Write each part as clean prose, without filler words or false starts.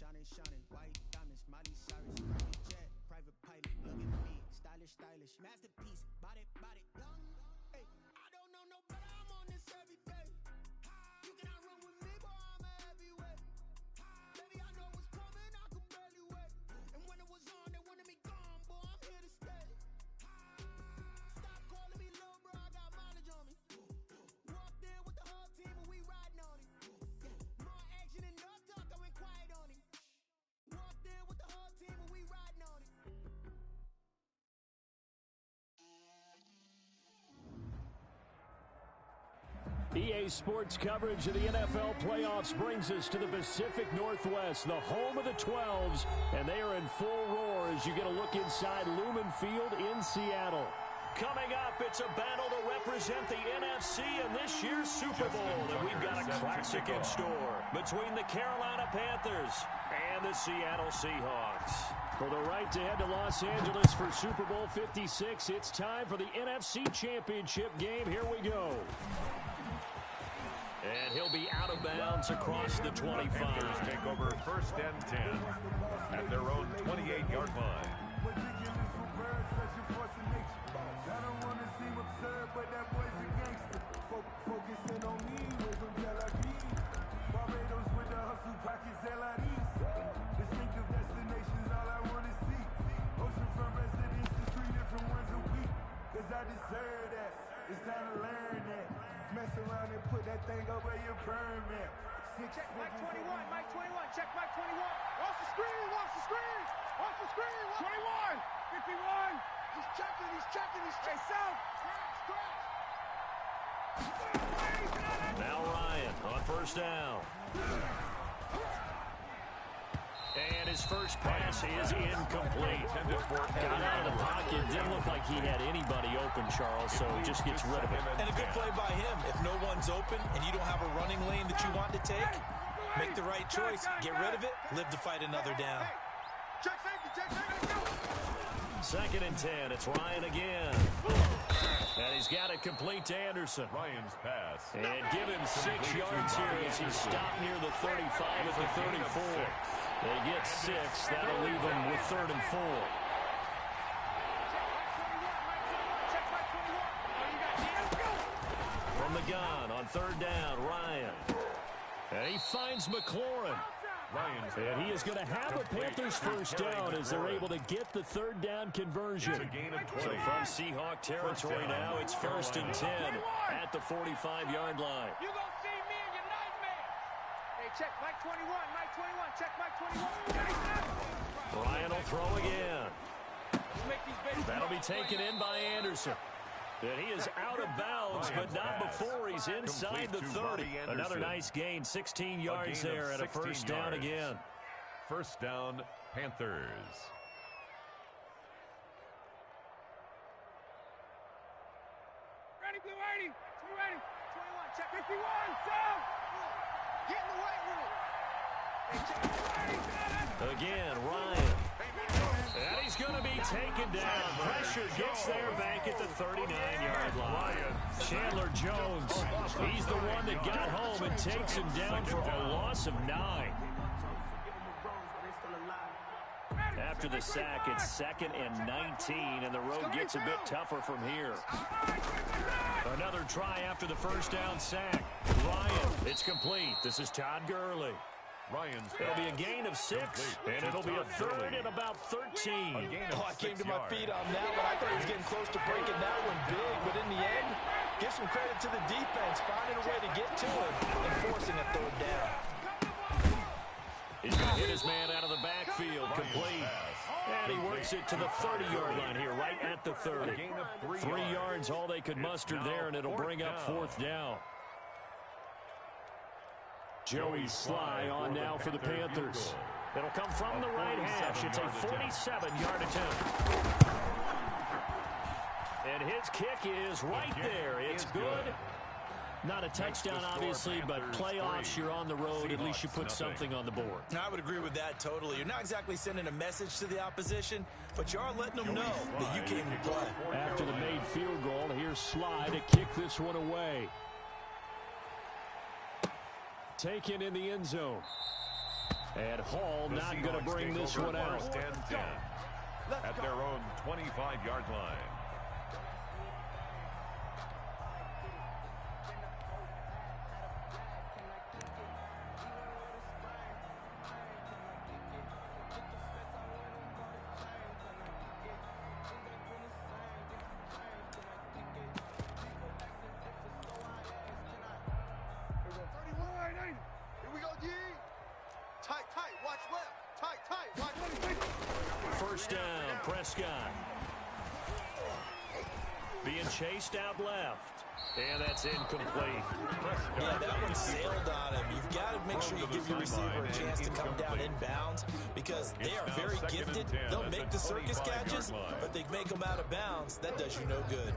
Shining, shining, white diamonds, Miley Cyrus, private jet, private pilot, look at me, stylish, stylish, masterpiece, body, body, young. Hey, I don't know no better, I'm on this every day. You cannot run with me, boy, I'm a heavyweight. Baby, I know what's coming, I could barely wait. And when it was on, they wanted me gone, boy, I'm here to stay. Stop calling me little bro, I got mileage on me. Walked in with the whole team and we riding on it. More action and no talk, I went quiet on it. Walked in with the whole team and we riding on it. EA Sports coverage of the NFL playoffs brings us to the Pacific Northwest, the home of the 12s, and they are in full roar as you get a look inside Lumen Field in Seattle. Coming up, it's a battle to represent the NFC in this year's Super Bowl, and we've got a classic in store between the Carolina Panthers and the Seattle Seahawks. For the right to head to Los Angeles for Super Bowl 56, it's time for the NFC Championship game. Here we go. And he'll be out of bounds across the 25. Panthers take over 1st and 10 at their own 28-yard line. Focusing on me with some Tel-Aviv. Barbados with the hustle pockets, LIDs. Distinctive destinations, all I want to see. Oceanfront residences, 3 different ones a week. Cause I deserve that. It's time to learn that. Mess around and put that thing over your permit. Check Mike 21, Mike 21, check Mike 21. Watch the screen, watch the screen, watch the screen. 21, 51. He's checking, he's checking, he's checking. Hey, South, scratch. Now Ryan on 1st down. And his first pass is incomplete. Got out of the pocket. Didn't look like he had anybody open, Charles, so just gets rid of it. And a good play by him. If no one's open and you don't have a running lane that you want to take, make the right choice. Get rid of it. Live to fight another down. Check safety, check safety. 2nd and 10. It's Ryan again. And he's got it complete to Anderson. Ryan's pass. And give him 6 yards here as he stopped near the 35 at the 34. They get 6. That'll leave them with 3rd and 4. From the gun on 3rd down, Ryan. And he finds McLaurin. And he is going to have a Panthers first down as they're able to get the 3rd down conversion. So from Seahawk territory now, it's 1st and 10 at the 45-yard line. You gonna see me in your nightmare. Hey, check Mike 21, Mike 21, check Mike 21. Ryan will throw again. That'll be taken in by Anderson. And he is out of bounds, but not before he's inside the 30. Another nice gain, 16 yards there at a 1st down again. 1st down, Panthers. Ready, Blue 80, Blue 80, 21, check 51, Sam. Get in the weight room. Again, Ryan. And he's going to be taken down. Pressure gets there back at the 39-yard line. Chandler Jones, he's the one that got home and takes him down for a loss of 9. After the sack, it's 2nd and 19, and the road gets a bit tougher from here. Another try after the 1st down sack. Ryan, it's complete. This is Todd Gurley. It'll be a gain of 6, and it'll be a 3rd and about 13. Oh, I came to my feet on that one. I thought he was getting close to breaking that one big, but in the end, give some credit to the defense, finding a way to get to him and forcing a 3rd down. He's going to hit his man out of the backfield, complete. And he works it to the 30-yard line here, right at the 30. 3 yards, all they could muster there, and it'll bring up 4th down. Joey Sly on now for the Panthers. It'll come from the right hash. It's a 47-yard attempt. And his kick is right there. It's good. Not a touchdown, obviously, but playoffs, you're on the road. At least you put something on the board. I would agree with that totally. You're not exactly sending a message to the opposition, but you are letting them know that you came to play. After the made field goal, here's Sly to kick this one away. Taken in the end zone. And Hall not going to bring this one out. First and 10 at their own 25-yard line. First down, Prescott. Being chased out left. And that's incomplete. Yeah, that one sailed on him. You've got to make sure you give your receiver a chance to come down inbounds because they are very gifted. They'll make the circus catches, but they make them out of bounds. That does you no good.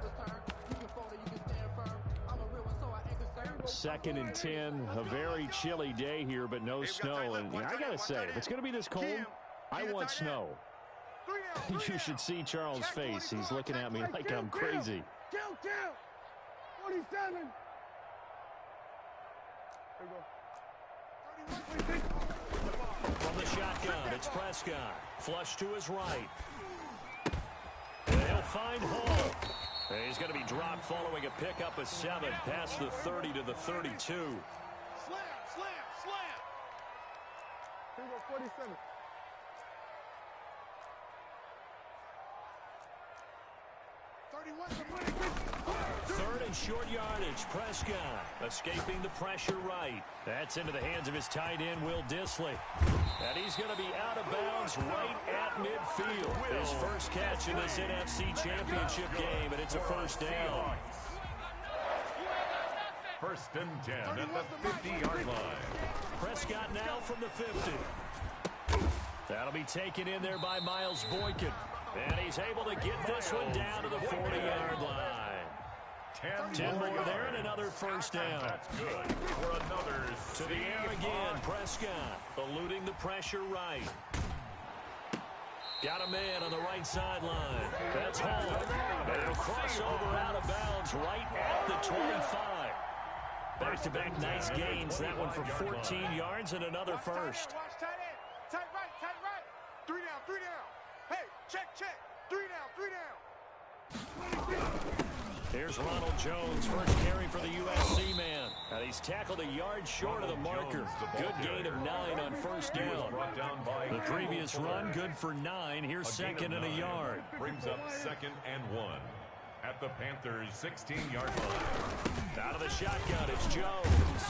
2nd and 10, a very chilly day here, but no snow. And I got to say, if it's going to be this cold, I want snow. You should see Charles' face. He's looking at me like I'm crazy. 47. From the shotgun, it's Prescott. Flush to his right. And he'll find Hall. And he's going to be dropped following a pickup of 7 past the 30 to the 32. Slam. Here we go, 47. Third and short yardage. Prescott escaping the pressure right. That's into the hands of his tight end, Will Dissly. And he's going to be out of bounds right at midfield. His first catch in this NFC Championship game, and it's a first down. First and 10 at the 50-yard line. Prescott now from the 50. That'll be taken in there by Miles Boykin. And he's able to get this one down to the 40-yard line. 10 more there and another first down. That's good for another. To the air again, Prescott eluding the pressure right. Got a man on the right sideline. That's Hall. And it'll cross over out of bounds right at the 25. Back-to-back nice gains. That one for 14 yards and another first. Watch tight end. Tight right. 3 down. Hey, check. 3 down. Here's Ronald Jones, first carry for the USC man. And he's tackled a yard short of the marker. Good gain of 9 on first down. The previous run, good for 9. Here's second and a yard. Brings up 2nd and 1 at the Panthers' 16-yard line. Out of the shotgun, it's Jones.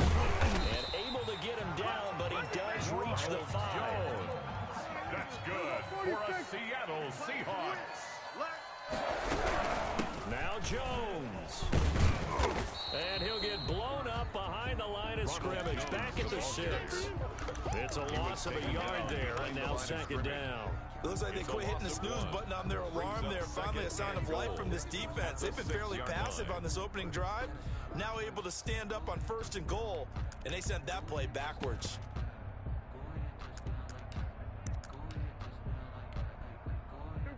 And able to get him down, but he does reach the 5. That's good for a Seattle Seahawks. Now Jones. And he'll get blown up behind the line of scrimmage. Back at the 6. It's a loss of a yard there, and now second down. It looks like they quit hitting the snooze button on their alarm there. Finally a sign of life from this defense. They've been fairly passive on this opening drive. Now able to stand up on 1st and goal, and they sent that play backwards.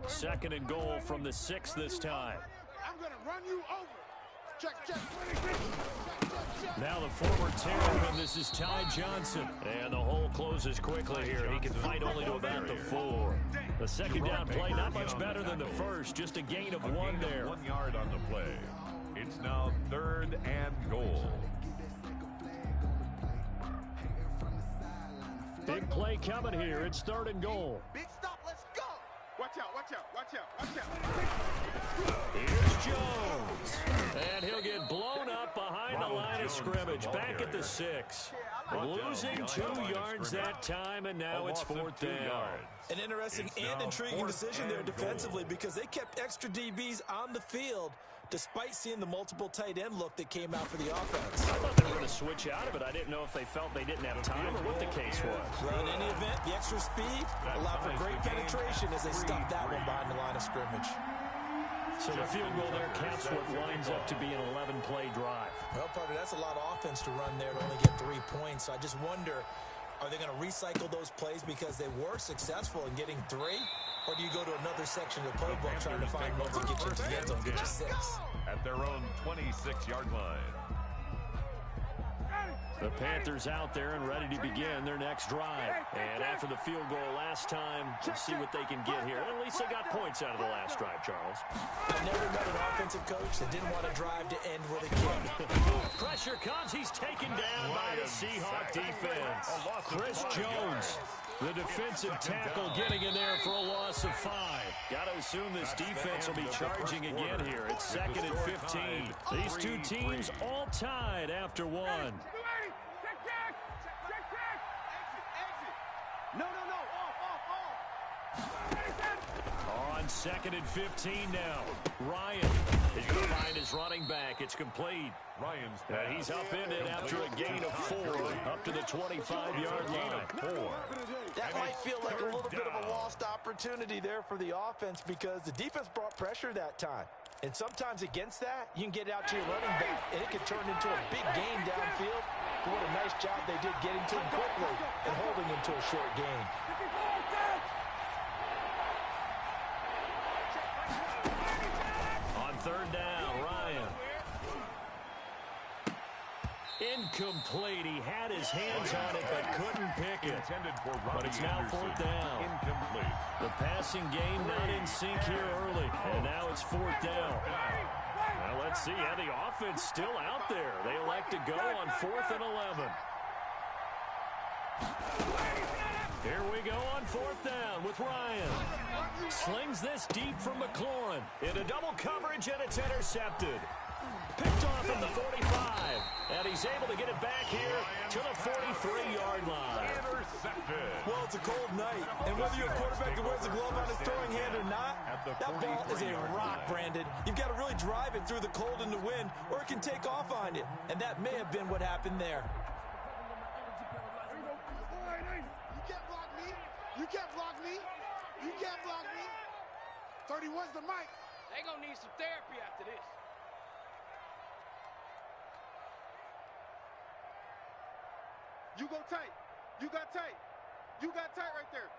Second and goal from the 6 this time. I'm going to run you over. Check. Now the former Terrapin, this is Ty Johnson. And the hole closes quickly here. He can fight only to about the 4. The second down play, not much better than the first. Just a gain of 1 there. 1 yard on the play. It's now 3rd and goal. Big play coming here. It's 3rd and goal. Big stop, let's go. Watch out. Here's Jones. And he'll get blown up behind the line of scrimmage. Back at the 6. Losing 2 yards that time, and now it's 4th down. An interesting and intriguing decision there defensively because they kept extra DBs on the field despite seeing the multiple tight end look that came out for the offense. I thought they were going to switch out of it. I didn't know if they felt they didn't have time or what the case was. Well, in any event, the extra speed allowed for great penetration as they stuffed that one behind the line of scrimmage. So the field goal there counts what winds up to be an 11-play drive. Well, partner, that's a lot of offense to run there to only get 3 points. So I just wonder, are they going to recycle those plays because they were successful in getting 3? Or do you go to another section of the playbook trying to find one to get you into the end zone, get you 6? At their own 26-yard line. The Panthers out there and ready to begin their next drive. And after the field goal last time, we'll see what they can get here. At least they got points out of the last drive, Charles. I never met an offensive coach that didn't want to drive to end with a kick. Pressure comes. He's taken down by the Seahawk defense. Chris Jones, the defensive tackle, getting in there for a loss of 5. Got to assume this defense will be charging again here. It's 2nd and 15. These two teams all tied after 1. On 2nd and 15 now. Ryan is going to find his running back. It's complete. Ryan's he's upended after a gain of 4 up to the 25-yard line. That might feel like a little bit of a lost opportunity there for the offense because the defense brought pressure that time. And sometimes against that, you can get out to your running back, and it can turn into a big gain downfield. But what a nice job they did getting to him quickly and holding him to a short gain. On 3rd down, Ryan. Incomplete. He had his hands on it but couldn't pick it. But it's now 4th down. Incomplete. The passing game not in sync here early. And now it's 4th down. Well, let's see how the offense still out there. They elect to go on 4th and 11. Here we go on 4th down with Ryan. Slings this deep from McLaurin. Into double coverage, and it's intercepted. Picked off at the 45. And he's able to get it back here to the 43-yard line. Intercepted. Well, it's a cold night, and whether you're a quarterback that wears a glove on his throwing hand or not, that ball is a rock, Brandon. You've got to really drive it through the cold and the wind, or it can take off on you. And that may have been what happened there. You can't block me. You can't block me. You can't block me. 31's the mic. They gonna need some therapy after this. You go tight. You got tight. You got tight right there.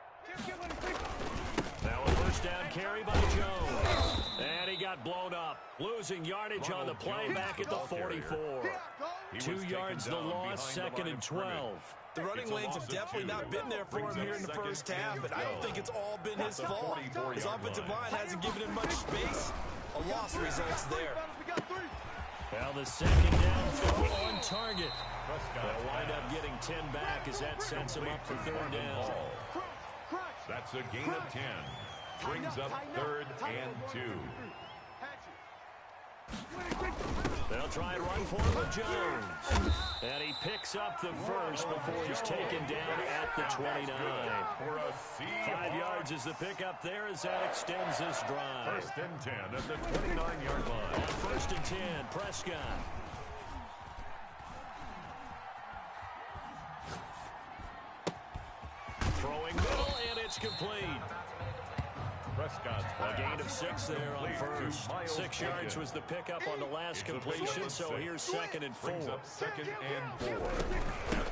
Now a 1st down carry by Jones. And he got blown up. Losing yardage on the play back at the 44. 2 yards the loss, 2nd and 12. The running lanes have definitely not been there for him here in the first half, and I don't think it's all been his fault. His offensive line hasn't given him much space. A loss results there. Well, the 2nd down throw on target. They'll wind up getting 10 back as that sets him up for 3rd down. That's a gain of 10. Brings up 3rd and 2. They'll try and run for him with Jones. And he picks up the first before he's taken down at the 29. 5 yards is the pickup there as that extends this drive. 1st and 10 at the 29-yard line. On 1st and 10, Prescott. Throwing middle, and it's complete. Prescott's A gain of 6 there on 1st. 6 yards was the pickup on the last completion, so here's 2nd and 4. Brings up 2nd and 4.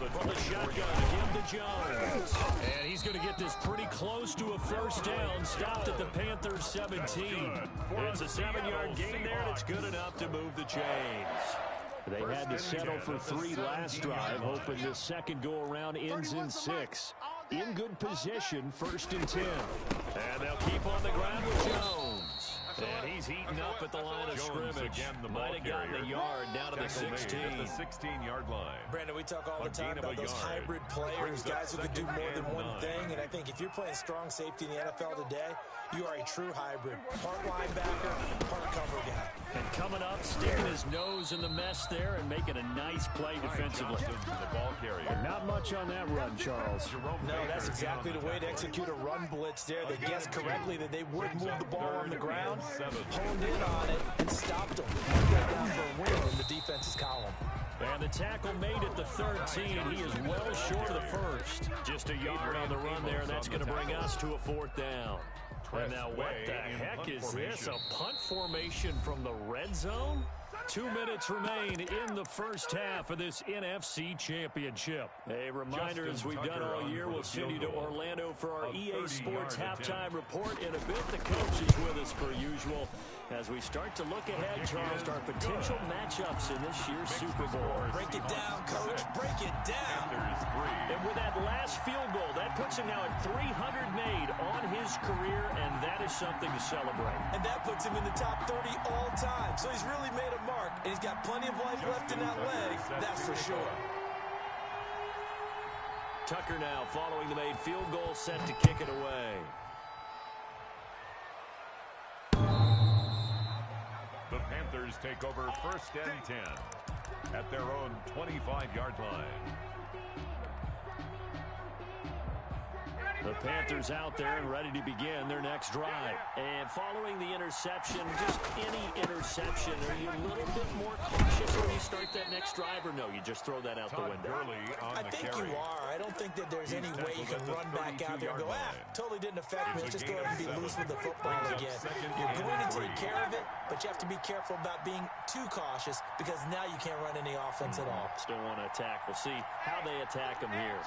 From the shotgun, again to Jones. And he's going to get this pretty close to a 1st down, stopped at the Panthers 17. It's a 7-yard gain there, and it's good enough to move the chains. They had to settle for 3 last drive, hoping this second go-around ends in 6. In good position, 1st and 10. And they'll keep on the ground with Jones. And he's heating up at the line of scrimmage. Might have gotten a yard down to the 16. At the 16-yard line. Brandon, we talk all the time about those hybrid players, guys who can do more than one thing. And I think if you're playing strong safety in the NFL today, you are a true hybrid. Part linebacker, part cover guy. And coming up, sticking his nose in the mess there and making a nice play defensively. The ball carrier. Not much on that run, Charles. No, that's exactly the way to execute a run blitz there. They guessed correctly that they would move the ball on the ground, honed in on it, and stopped them. Got down for a win in the defense's column. And the tackle made at the 13. He is well short of the 1st. Just a yard on the run there, and that's going to bring us to a 4th down. And now what the heck is this? A punt formation from the red zone? 2 minutes remain in the first half of this NFC Championship. A reminder, as we've done all year, we'll send you to Orlando for our EA Sports halftime report. In a bit, the coach is with us per usual as we start to look ahead, Charles, to our potential matchups in this year's Super Bowl. Break it down, Coach. Break it down. And with that last field goal, that puts him now at 300 made on his career, and that is something to celebrate. And that puts him in the top 30 all time. So he's really made a mark, and he's got plenty of life left in that leg, that's for sure. Tucker now following the made field goal, set to kick it away. The Panthers take over 1st and 10 at their own 25-yard line. The Panthers out there and ready to begin their next drive. And following the interception, just any interception, are you a little bit more cautious when you start that next drive, or no, you just throw that out the window? I think you are. I don't think that there's any way you can run back out there and go, totally didn't affect me. Let's just go ahead and be loose with the football again. You're going to take care of it, but you have to be careful about being too cautious because now you can't run any offense at all. Still want to attack. We'll see how they attack them here.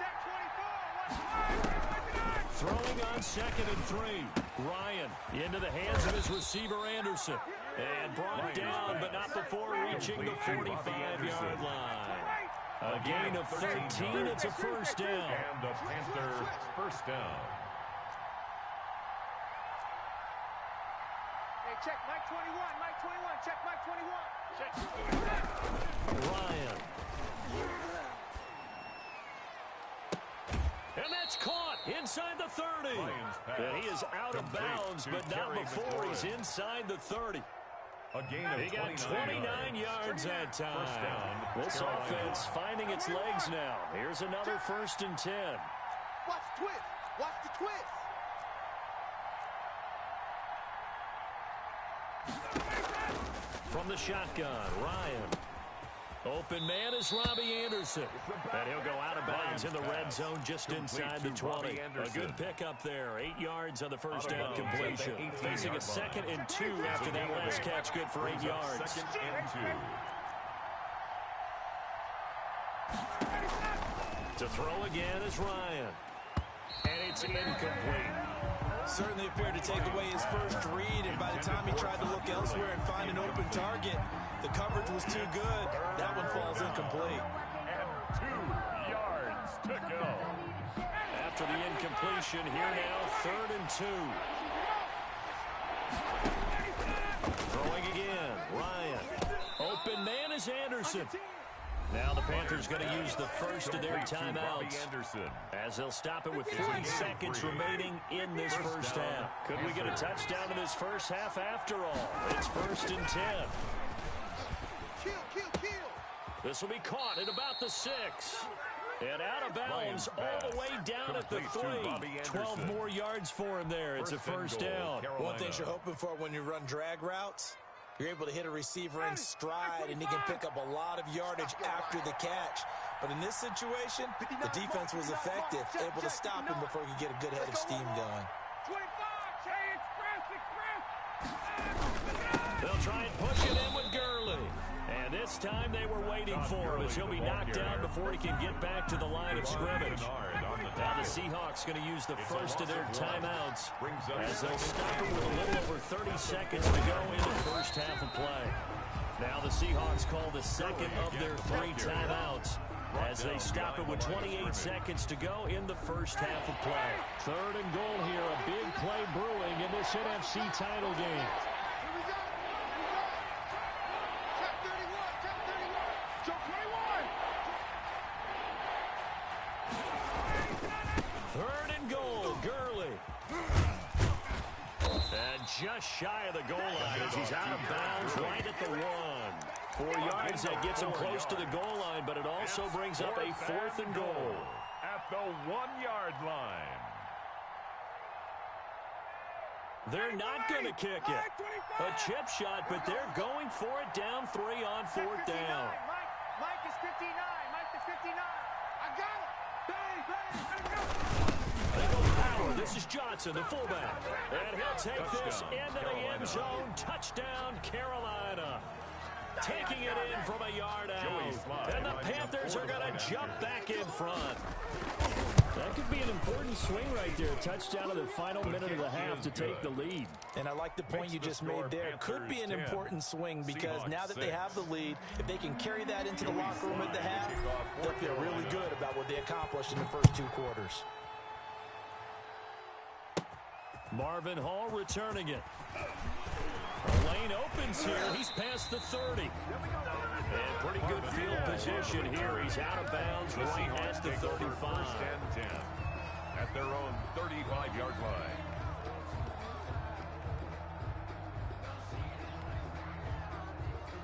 Throwing on 2nd and 3. Ryan into the hands of his receiver, Anderson. And brought down, but not before reaching the 45-yard line. A gain of 13. It's a first down. And the Panthers first down. Hey, check Mike 21. Mike 21. Check Mike 21. Check. Ryan. And that's caught inside the 30. And he is out of bounds, but not before he's inside the 30. He got 29 yards that time. This offense finding its legs now. Here's another 1st and 10. Watch the twist. Watch the twist. From the shotgun, Ryan. Open man is Robbie Anderson. And he'll go out of bounds in the red zone just inside the 20. A good pickup there. 8 yards on the first down completion. Facing a 2nd and 2 after that last catch. Good for 8 yards. 2nd and 2. To throw again is Ryan. And it's incomplete. Certainly appeared to take away his first read, and by the time he tried to look elsewhere and find an open target, the coverage was too good. That one falls incomplete. And 2 yards to go. After the incompletion, here now, 3rd and 2. Throwing again, Ryan. Open man is Anderson. Now the Panthers going to use the first of their timeouts as they'll stop it with 40 seconds remaining in this first half. Could we get a touchdown in this first half after all? It's 1st and 10. This will be caught at about the 6. And out of bounds all the way down at the 3. 12 more yards for him there. It's a first down. One thing you're hoping for when you run drag routes, you're able to hit a receiver in stride, and he can pick up a lot of yardage after the catch. But in this situation, the defense was effective, able to stop him before he could get a good head of steam going. 25, They'll try and push it in with Gurley. And this time they were waiting for him as he'll be knocked down before he can get back to the line of scrimmage. Now the Seahawks going to use the first of their timeouts as they'll stop it with a little over 30 seconds to go in the first half of play. Now the Seahawks call the second of their 3 timeouts as they stop it with 28 seconds to go in the first half of play. 3rd and goal here, a big play brewing in this NFC title game. Just shy of the goal line as he's out of bounds right at the 1. 4 yards, that gets him close to the goal line, but it also brings up a 4th and goal. At the 1-yard line. They're not going to kick it. A chip shot, but they're going for it down 3 on 4th down. Mike is 59. Mike is 59. I got it. Bang, bang. They go power. This is Johnson, the fullback. And he'll take this into the end zone. Touchdown, Carolina. taking it in from a yard out. And the Panthers are going to jump back in front. That could be an important swing right there. Touchdown in the final minute of the half to take the lead. And I like the point you just made there. Could be an important swing because now that they have the lead, if they can carry that into the locker room at the half, they'll feel really good about what they accomplished in the first 2 quarters. Marvin Hall returning it. The lane opens here. He's past the 30. And pretty good field position here. He's out of bounds right at the 35. First and 10 at their own 35-yard line.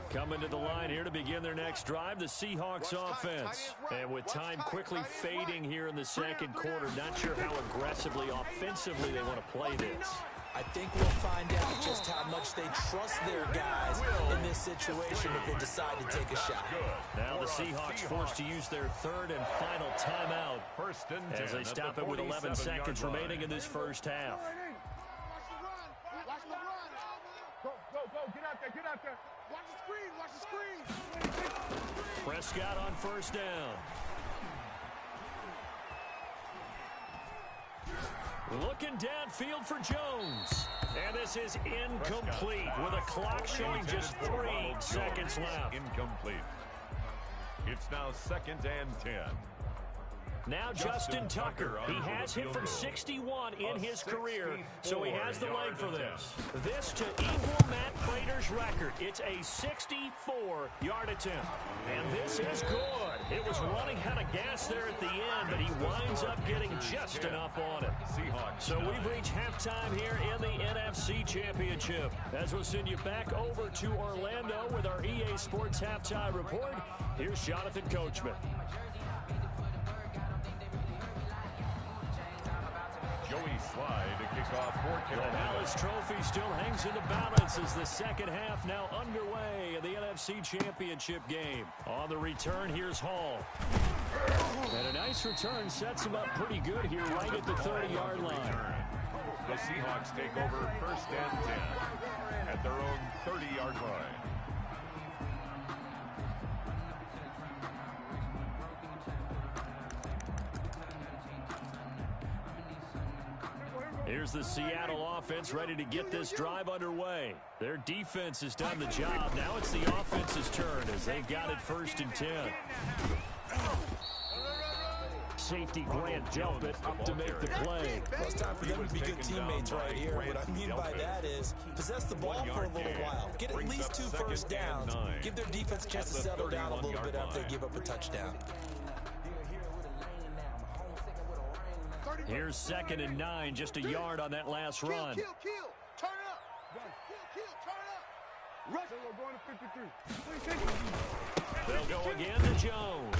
Coming to the line here to begin their next drive, the Seahawks offense. And with time quickly fading here in the second quarter, not sure how aggressively, offensively they want to play this. I think we'll find out just how much they trust their guys in this situation if they decide to take a shot. Now the Seahawks forced to use their 3rd and final timeout First and 10 as they stop it with 11 seconds remaining in this first half. Go, get out there. Watch the screen. Prescott on first down. Looking downfield for Jones. And this is incomplete with a clock showing just 3 seconds left. Incomplete. It's now 2nd and 10. Now Justin Tucker. He has hit from 61 in his career, so he has the leg for this. This to equal Matt Prater's record. It's a 64-yard attempt. And this is good. It was running out of gas there at the end, but he winds up getting just enough on it. So we've reached halftime here in the NFC Championship. As we'll send you back over to Orlando with our EA Sports Halftime Report, here's Jonathan Coachman. Joey Slye to kick off for Carolina. The Dallas Trophy still hangs in the balance as the second half now underway in the NFC Championship game. On the return, here's Hall. And a nice return sets him up pretty good here right at the 30-yard line. The Seahawks take over 1st and 10 at their own 30-yard line. Here's the Seattle offense ready to get this drive underway. Their defense has done the job. Now it's the offense's turn as they've got it 1st and 10. Safety Grant Delpit up to make the play. Well, it's time for them to be good teammates right here. What I mean by that is possess the ball for a little while. Get at least 2 first downs. Give their defense a chance to settle down a little bit after they give up a touchdown. Here's 2nd and 9, just a yard on that last run. Kill. Turn up. Turn up. Rush. Going to 53. They'll go again to Jones.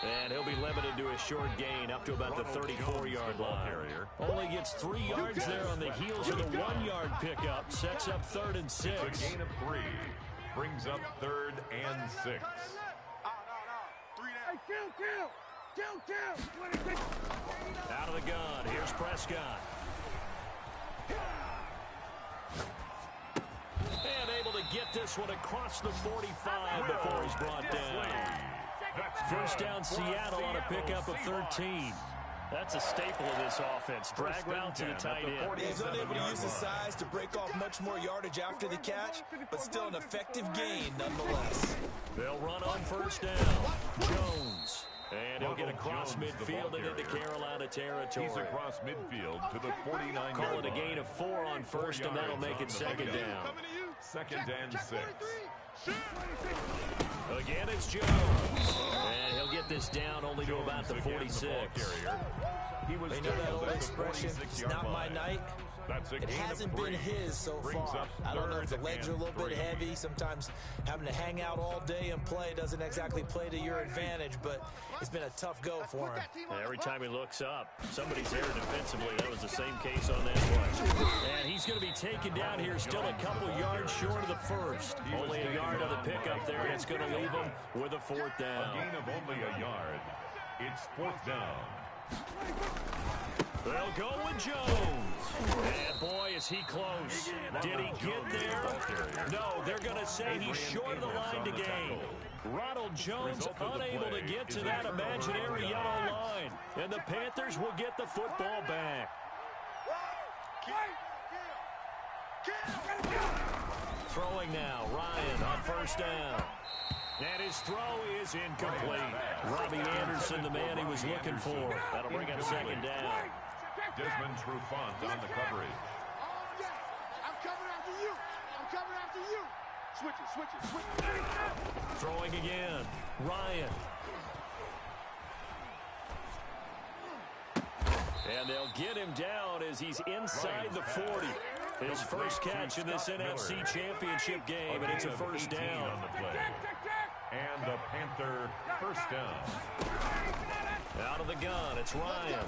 And he'll be limited to a short gain up to about the 34-yard line. Only gets 3 yards there on the heels of the 1-yard pickup. Sets up 3rd and 6. A gain of 3 brings up 3rd and 6. No. 3 down. Hey, kill. Out of the gun. Here's Prescott. And able to get this one across the 45 before he's brought down. First down Seattle on a pickup of 13. That's a staple of this offense. Drag route to the tight end. He's unable to use his size to break off much more yardage after the catch, but still an effective gain nonetheless. They'll run on first down. Jones. And he'll get across midfield and into Carolina territory. He's across midfield to the 49-yard line. Call it a gain of 4 on first, and that'll make it 2nd down. 2nd and 6. Again, it's Jones. And he'll get this down only to about the 46. They know that old expression, it's not my night. It hasn't been his so far. I don't know if the legs are a little bit heavy. Sometimes having to hang out all day and play doesn't exactly play to your advantage, but it's been a tough go for him. Every time he looks up, somebody's there defensively. That was the same case on that one. And he's going to be taken down here still a couple yards short of the first. Only a yard on the pickup there, and it's going to leave him with a 4th down. A gain of only a yard. It's 4th down. They'll go with Jones. And boy, is he close. Did he get there? No, they're going to say he's short of the line to gain. Ronald Jones unable to get to that imaginary yellow line. And the Panthers will get the football back. Throwing now, Ryan on first down. And his throw is incomplete. Robbie Anderson, the man he was looking for. That'll bring up second down. Desmond Trufant on the coverage. I'm coming after you. I'm coming after you. Switch it. Throwing again. Ryan. And they'll get him down as he's inside the 40. His first catch in this NFC Championship game, and it's a first down. On the play. And the Panther first down. Out of the gun, it's Ryan.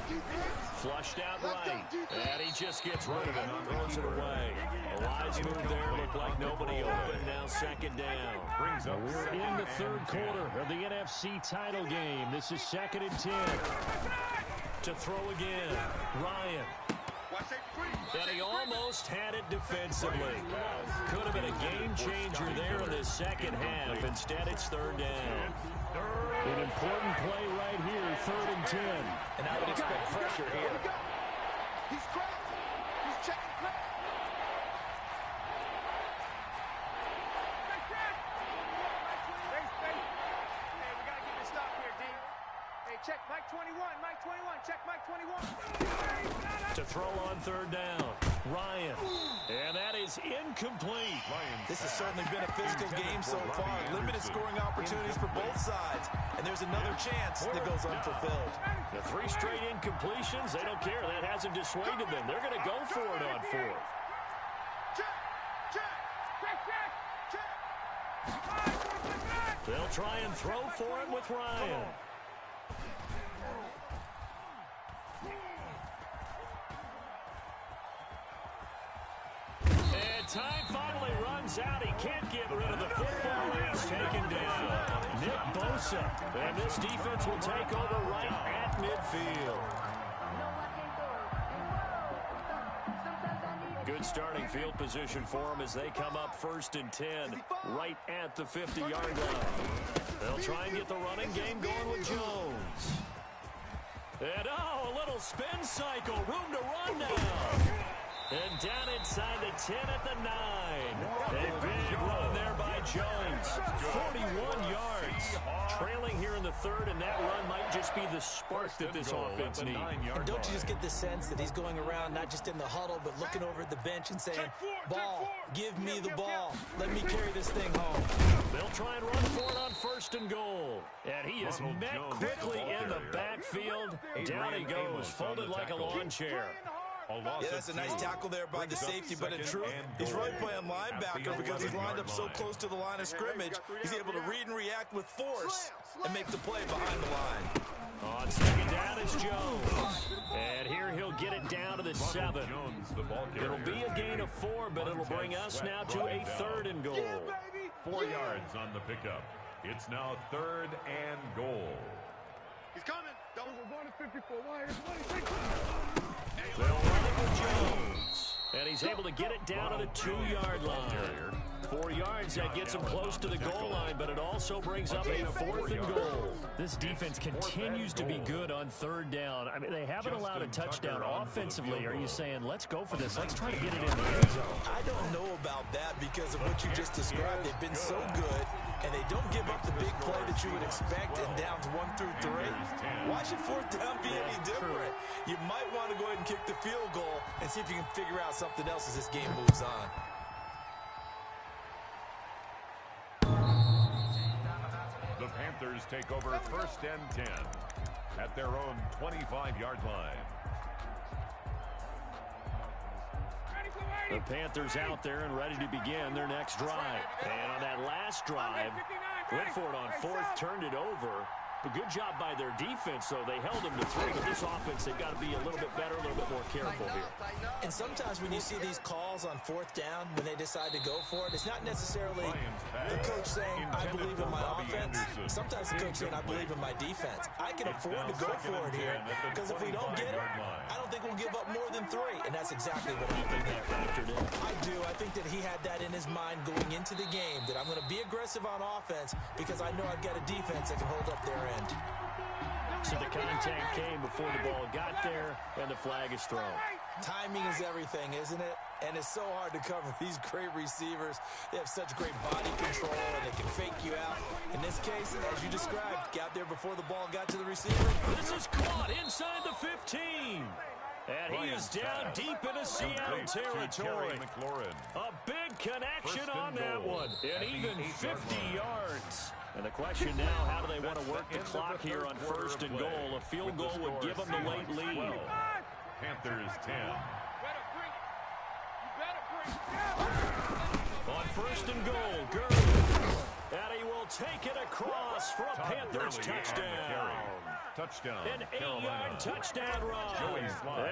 Flushed out right. And he just gets rid of it and throws it away. A wise move there. Looked like nobody open. Now second down. We're in the third quarter of the NFC title game. This is 2nd and 10. To throw again. Ryan. And he almost had it defensively. Could have been a game changer there in the second half. Instead, it's third down. An important play right here, 3rd and 10. And I would expect pressure here. He's cracked. He's checking crack. Hey, we got to get this stop here, D. Hey, check Mike 21. Mike 21. Check Mike 21. To throw on 3rd down, Ryan. And that is incomplete. This has certainly been a physical game so far. Limited scoring opportunities for both sides. And there's another chance that goes unfulfilled. The 3 straight incompletions, they don't care. That hasn't dissuaded them. They're going to go for it on 4th. They'll try and throw for it with Ryan. And time finally runs out. He can't get rid of the football. He's taken down. Nick Bosa. And this defense will take over right at midfield. Good starting field position for them as they come up 1st and 10 right at the 50-yard line. They'll try and get the running game going with Jones. And a little spin cycle. Room to run now. And down inside the 10 at the 9. A big run there by Jones. 41 yards. Trailing here in the 3rd, and that run might just be the spark that this offense needs. And don't you just get the sense that he's going around not just in the huddle, but looking over at the bench and saying, ball, give me the ball. Let me carry this thing home. They'll try and run for it on 1st and goal. And he is met quickly in the backfield. Down he goes, folded like a lawn chair. Yeah, that's a nice tackle there by the safety, but in truth, he's really playing linebacker because he's lined up so close to the line of scrimmage. He's able to read and react with force and make the play behind the line. On second down, it's Jones. And here he'll get it down to the 7. It'll be a gain of 4, but it'll bring us now to a 3rd and goal. 4 yards on the pickup. It's now 3rd and goal. He's coming. Double 154. They'll run it with Jones. And he's able to get it down to the 2-yard line. 4 yards, that gets him close to the goal line, but it also brings up a 4th and goal. This defense continues to be good on 3rd down. I mean, they haven't allowed a touchdown offensively. Are you saying, let's go for this? Let's try to get it in the end zone. I don't know about that because of what you just described. They've been so good, and they don't give up the big play that you would expect in downs 1 through 3. Why should 4th down be any different? You might want to go ahead and kick the field goal and see if you can figure out something else as this game moves on. The Panthers take over 1st and 10 at their own 25-yard line. The Panthers out there and ready to begin their next drive. And on that last drive, went for it on 4th, turned it over. A good job by their defense, though. They held them to 3, but this offense, they've got to be a little bit better, a little bit more careful here. And sometimes when you see these calls on 4th down, when they decide to go for it, it's not necessarily the coach saying, I believe in my offense. Sometimes the coach saying, I believe in my defense. I can afford to go for it here, because if we don't get it, I don't think we'll give up more than 3. And that's exactly what happened there. I do. I think that he had that in his mind going into the game, that I'm going to be aggressive on offense because I know I've got a defense that can hold up their end. So the contact came before the ball got there, and the flag is thrown. Timing is everything, isn't it? And it's so hard to cover these great receivers. They have such great body control, and they can fake you out. In this case, as you described, got there before the ball got to the receiver. This is caught inside the 15. And he is down deep into Seattle territory. A big connection on that one. And even 50 yards. And the question now, how do they want to work the clock here on 1st and goal? A field goal would give them the late lead. Panthers 10. On 1st and goal, Gurley. And he will take it across for a Panthers touchdown. An 8-yard touchdown run.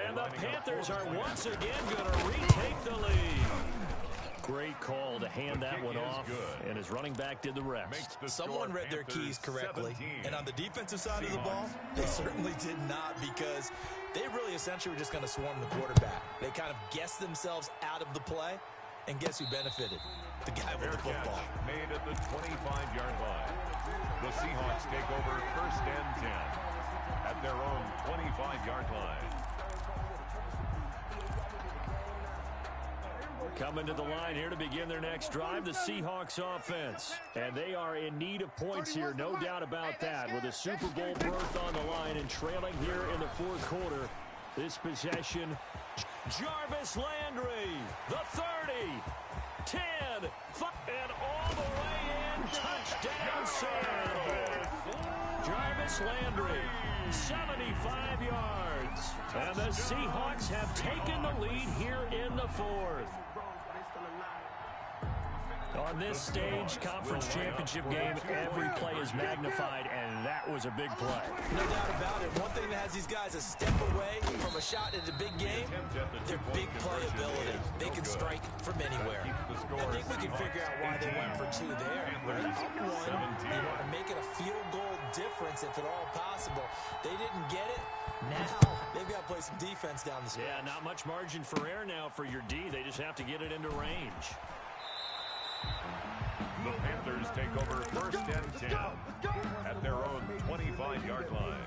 And the Panthers are once again going to retake the lead. Great call to hand that one off, and his running back did the rest. Someone read their keys correctly, and on the defensive side of the ball, they certainly did not, because they really essentially were just going to swarm the quarterback. They kind of guessed themselves out of the play, and guess who benefited? The guy with the football. Made at the 25-yard line. The Seahawks take over 1st and 10 at their own 25-yard line. Coming to the line here to begin their next drive, the Seahawks offense. And they are in need of points here, no doubt about that. With a Super Bowl berth on the line and trailing here in the 4th quarter. This possession, Jarvis Landry, the 30, 10, 5, and all the way in. Touchdown, Seattle. Jarvis Landry, 75 yards. And the Seahawks have taken the lead here in the 4th. On this stage, conference championship game, every play is magnified, and that was a big play. No doubt about it. One thing that has these guys a step away from a shot at a big game, their big playability. They can strike from anywhere. I think we can figure out why they went for 2 there. Right? Up 1, you want to make it a field goal difference if at all possible. They didn't get it. Now they've got to play some defense down the stretch. Yeah, not much margin for error now for your D. They just have to get it into range. The Panthers take over 1st and 10 at their own 25-yard line.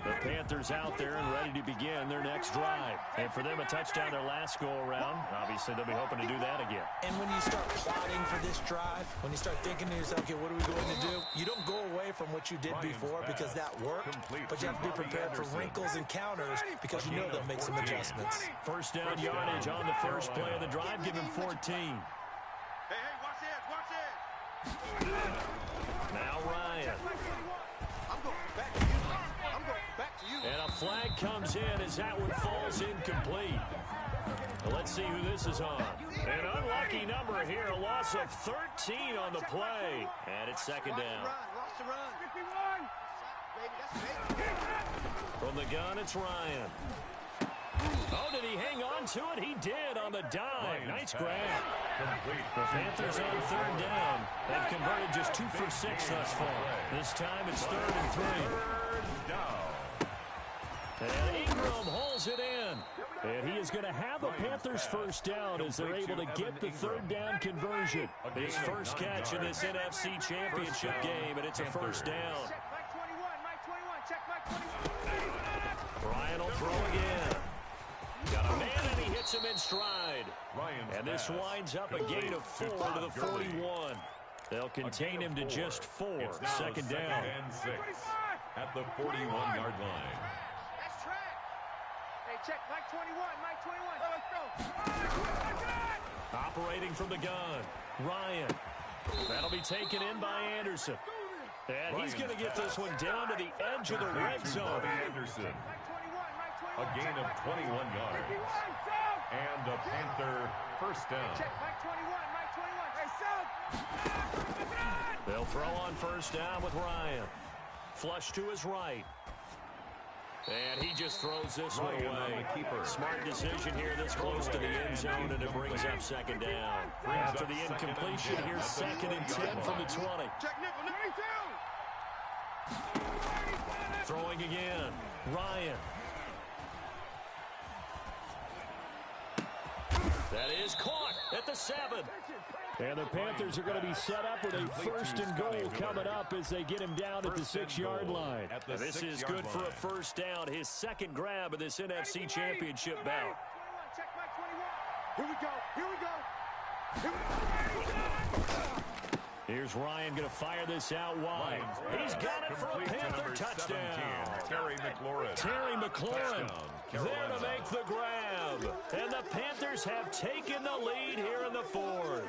The Panthers out there and ready to begin their next drive. And for them, a touchdown their last go-around. Obviously, they'll be hoping to do that again. And when you start plotting for this drive, when you start thinking to yourself, okay, what are we going to do? You don't go away from what you did before because that worked, but you have to be prepared for wrinkles and counters because you know they'll make some adjustments. 1st down yardage on the first play of the drive. Give him 14. Hey, watch it. Now Ryan. I'm going back to you. I'm going back to you. And a flag comes in as that one falls incomplete. Well, let's see who this is on. An unlucky number here, a loss of 13 on the play. And it's 2nd down. Lost the run. 51. Baby, that's big. From the gun, it's Ryan. Oh, did he hang on to it? He did on the dive. Nice grab. The Panthers on 3rd down. They've converted just 2 for 6 thus far. This time it's 3rd and 3. And Ingram holds it in. And he is going to have the Panthers 1st down as they're able to get the 3rd down conversion. His first catch in this NFC Championship game, and it's a 1st down. Check Mike 21. Check Mike 21. Ryan will throw again. Got a man, and he hits him in stride. And this winds up a gain of 4 to the 41. They'll contain him to just 4. 2nd down. And 6 at the 41-yard line. That's track. Hey, check Mike 21. Mike 21. Let's go. Operating from the gun, Ryan. That'll be taken in by Anderson. And he's going to get this one down to the edge of the red zone. Anderson. A gain of 21 yards. And a Panther 1st down. Check Mike 21. Mike 21. Hey, South. They'll throw on 1st down with Ryan. Flush to his right. And he just throws this one away. Smart decision here this close to the end zone, and it brings up second down. After the incompletion, here's 2nd and 10 from the 20. Check nickel, 92. Throwing again. Ryan. That is caught at the 7. And the Panthers are going to be set up with a 1st and goal coming up as they get him down at the 6-yard line. This is good for a first down. His 2nd grab of this NFC Championship bout. Check my 21. Here we go. Here we go. Here we go. Here's Ryan going to fire this out wide. He's got it for a Panther touchdown. Terry McLaurin there to make the grab. And the Panthers have taken the lead here in the 4th.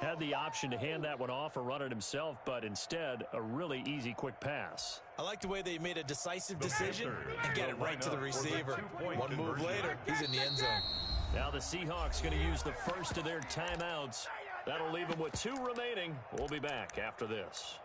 Had the option to hand that one off or run it himself, but instead, a really easy, quick pass. I like the way they made a decisive decision and get it right to the receiver. One move later, he's in the end zone. Now the Seahawks going to use the first of their timeouts. That'll leave them with 2 remaining. We'll be back after this.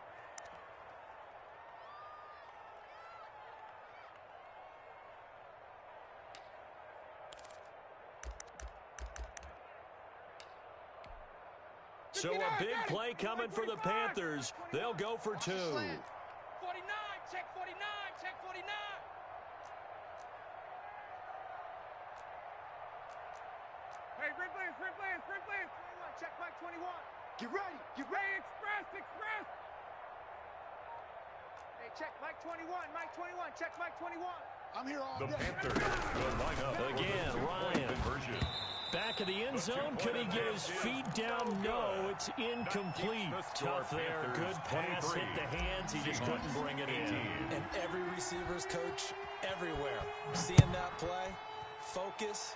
So a big play coming for the Panthers. They'll go for 2. 49, check 49, check 49. Hey, sprint plans, sprint plans, sprint plans. 21, check Mike 21. Get ready, get ready. Express. Hey, check Mike 21, Mike 21, check Mike 21. I'm here all day. The Panthers will line up again. Ryan. Conversion. Back of the end zone. Could he get his feet down? No, it's incomplete. Tough there. Good pass. Hit the hands. He just couldn't bring it in. And every receiver's coach everywhere. Seeing that play, focus.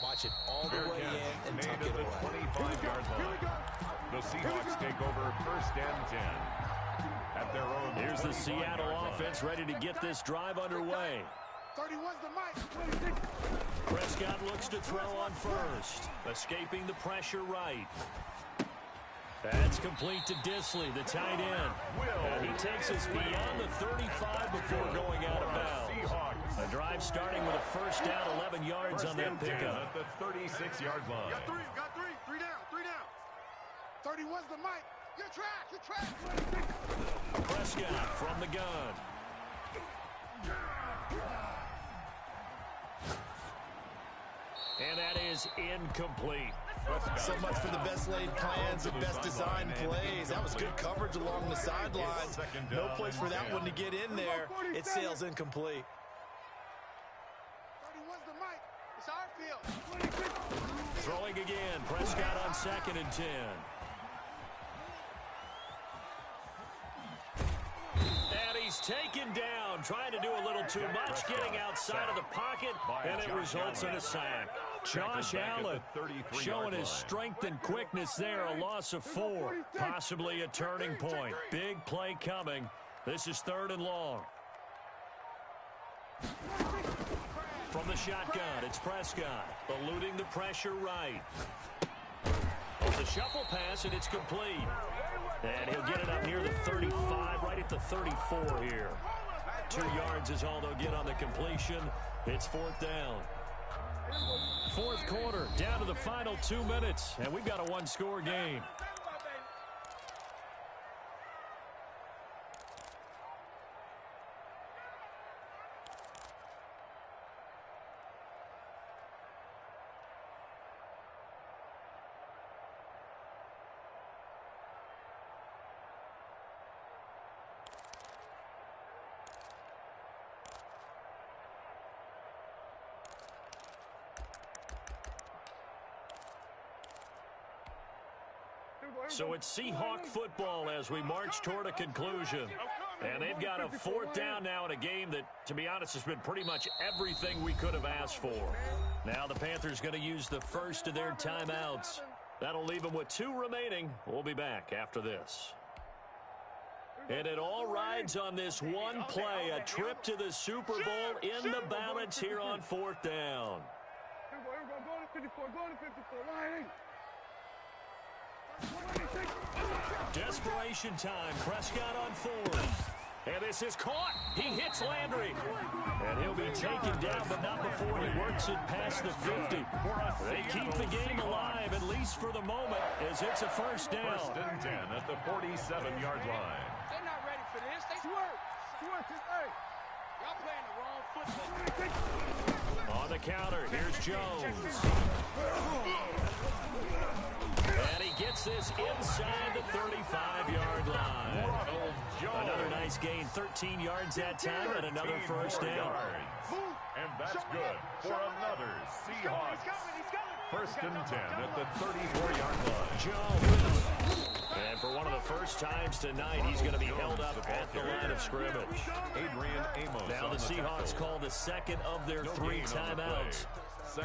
Watch it all the way in and tuck it away. 25-yard line. The Seahawks take over 1st and 10 at their own. Here's the Seattle offense ready to get this drive underway. 31's the mic. Prescott looks to throw on first. Escaping the pressure right. That's complete to Disley, the tight end. And he takes us beyond the 35 before going out of bounds. A drive starting with a first down, 11 yards on that pickup. At the 36-yard line. Got three. Three down. 31's the mic. You're trash. Prescott from the gun. And that is incomplete. So much for the best laid plans and best designed plays. That was good coverage along the sidelines. No place for that one to get in there. It sails incomplete. 31's the mic. It's our field. Throwing again. Prescott on 2nd and 10. And he's taken down, trying to do a little too much, getting outside of the pocket, and it results in a sack. Josh Allen showing his strength and quickness there, a loss of 4, possibly a turning point. Big play coming. This is 3rd and long. From the shotgun, it's Prescott, eluding the pressure right. The shuffle pass, and it's complete. And he'll get it up near the 35, right at the 34 here. 2 yards is all they'll get on the completion. It's 4th down. 4th quarter, down to the final 2 minutes, and we've got a 1-score game. So it's Seahawk football as we march toward a conclusion. And they've got a 4th down now in a game that, to be honest, has been pretty much everything we could have asked for. Now the Panthers going to use the first of their timeouts. That'll leave them with 2 remaining. We'll be back after this. And it all rides on this one play, a trip to the Super Bowl in the balance here on 4th down. Desperation time. Prescott on 4th. And this is caught. He hits Landry. And he'll be taken down, but not before he works it past the 50. They keep the game alive, at least for the moment, as it's a first down. 1st and 10 at the 47-yard line. They're not ready for this. They swerve. Y'all playing the wrong football. On the counter, here's Jones. And he gets this inside the 35-yard line. Another nice gain, 13 yards that time, and another first down. And that's good for another Seahawks. 1st and 10 at the 34-yard line. Jones. And for one of the first times tonight, he's going to be held up at the line of scrimmage. Adrian Amos. Now the Seahawks call the second of their 3 timeouts,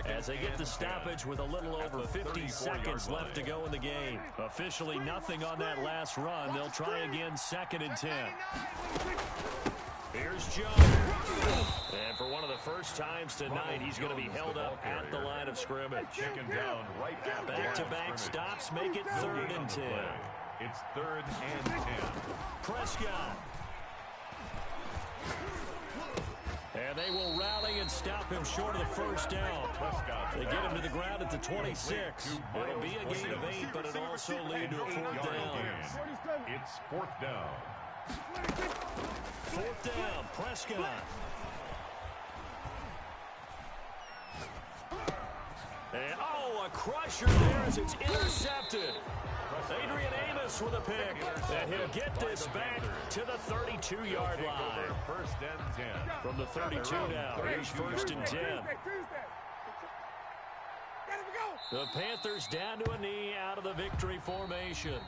as they get the stoppage with a little over 50 seconds left to go in the game. Officially nothing on that last run. They'll try again 2nd and 10. Here's Jones. And for one of the first times tonight, he's going to be held up at the line of scrimmage. Taken down right at Back-to-back stops make it 3rd and 10. It's 3rd and 10. Prescott. And they will rally and stop him short of the first down. They get him to the ground at the 26. It'll be a gain of 8, but it'll also lead to a 4th down. It's 4th down. 4th down, Prescott. And, a crusher there as it's intercepted. Adrian Amos with a pick. And he'll get this back to the 32-yard line. 1st and 10. From the 32 now, here's 1st and 10. The Panthers down to a knee out of the victory formation.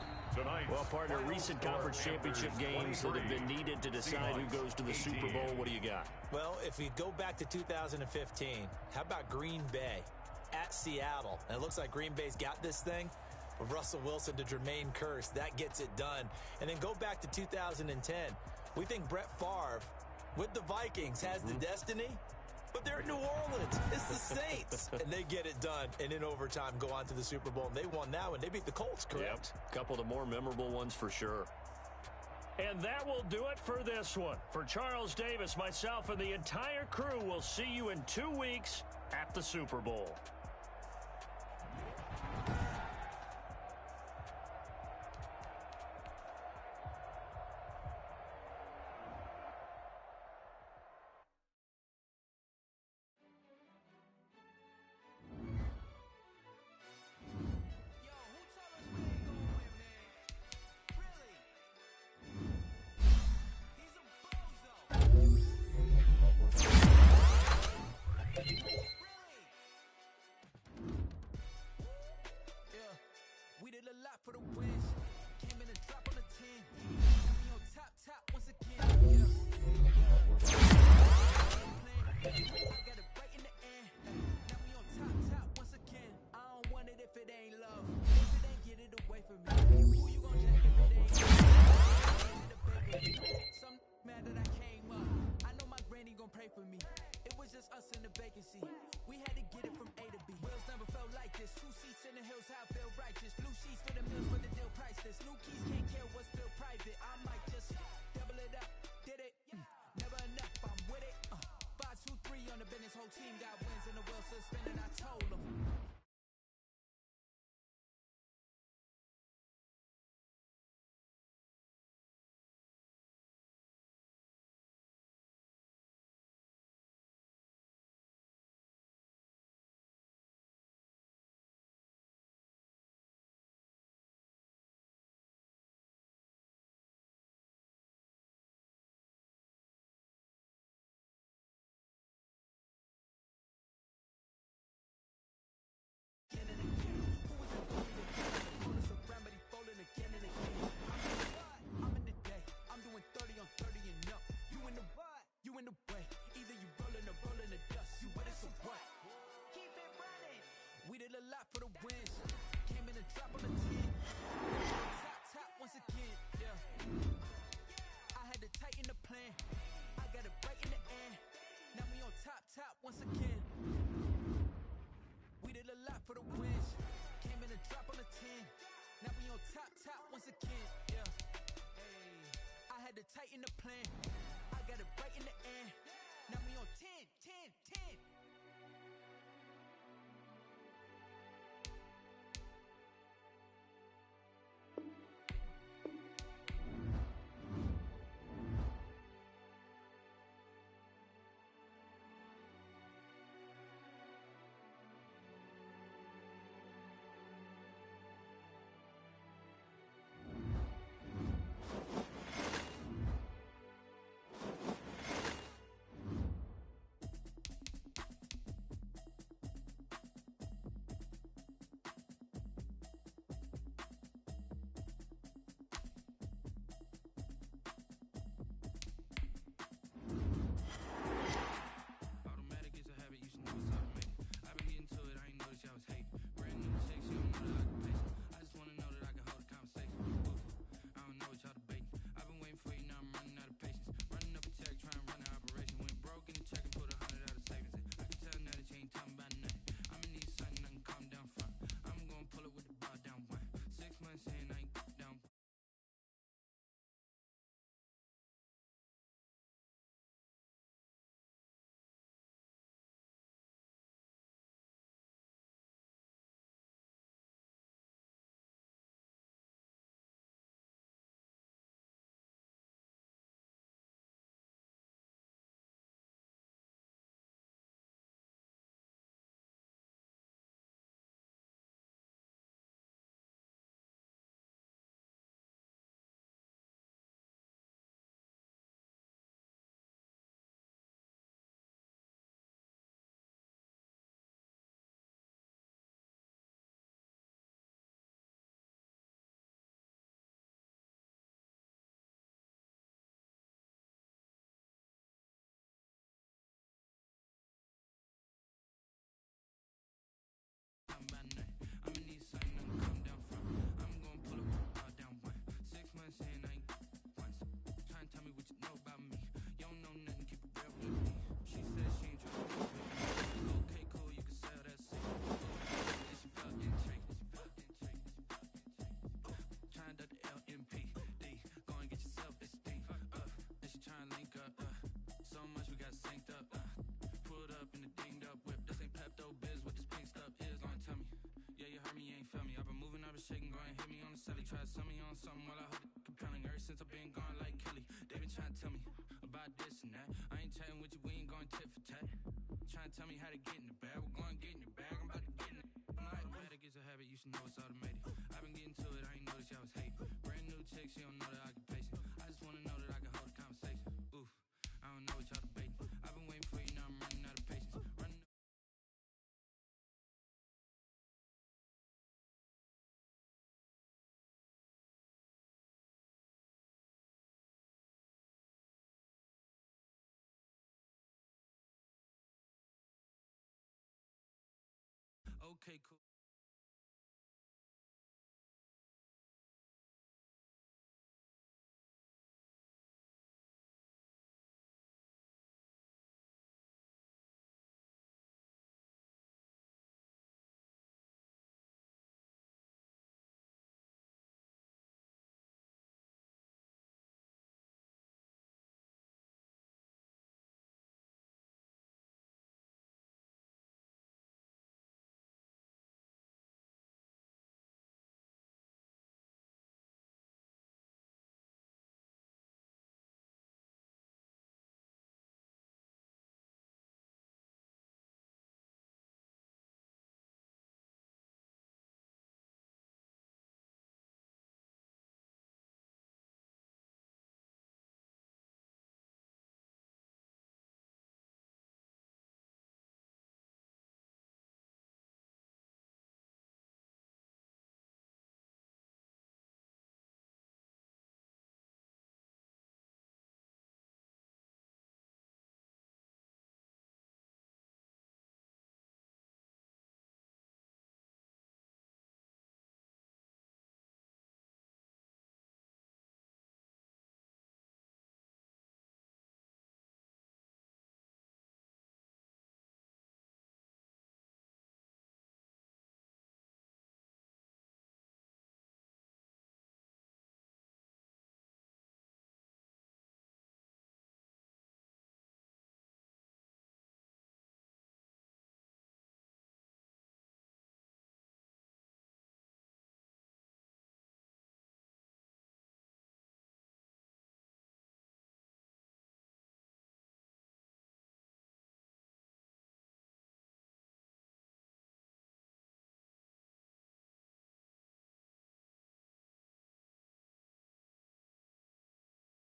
Well, partner, recent conference championship games that have been needed to decide who goes to the Super Bowl. What do you got? Well, if we go back to 2015, how about Green Bay at Seattle? And it looks like Green Bay's got this thing. With Russell Wilson to Jermaine Kearse, that gets it done. And then go back to 2010. We think Brett Favre with the Vikings has the destiny, but they're in New Orleans. It's the Saints. And they get it done. And in overtime, go on to the Super Bowl. And they won that one. They beat the Colts, correct? Yep. A couple of the more memorable ones for sure. And that will do it for this one. For Charles Davis, myself, and the entire crew, we'll see you in 2 weeks at the Super Bowl. a kid, yeah. Hey, I had to tighten the plan. I got it right in the end. Now we on 10, 10, 10. Shaking, go and hit me on the celly. Try to sell me on something while I hold it compelling. Ever since I've been gone like Kelly, they been trying to tell me about this and that. I ain't chatting with you, we ain't going tit for tat. Trying to tell me how to get in the bag. We're going to get in your bag, I'm about to get in it. I'm like, automatic is a habit, you should know it's automated. I've been getting to it, I ain't noticed y'all was hating. Brand new chick, she don't know the occupation. I just wanna know that I can hold a conversation. Oof, I don't know what y'all debating. I've been waiting for you, now I'm running out of patience. Running. Okay, cool.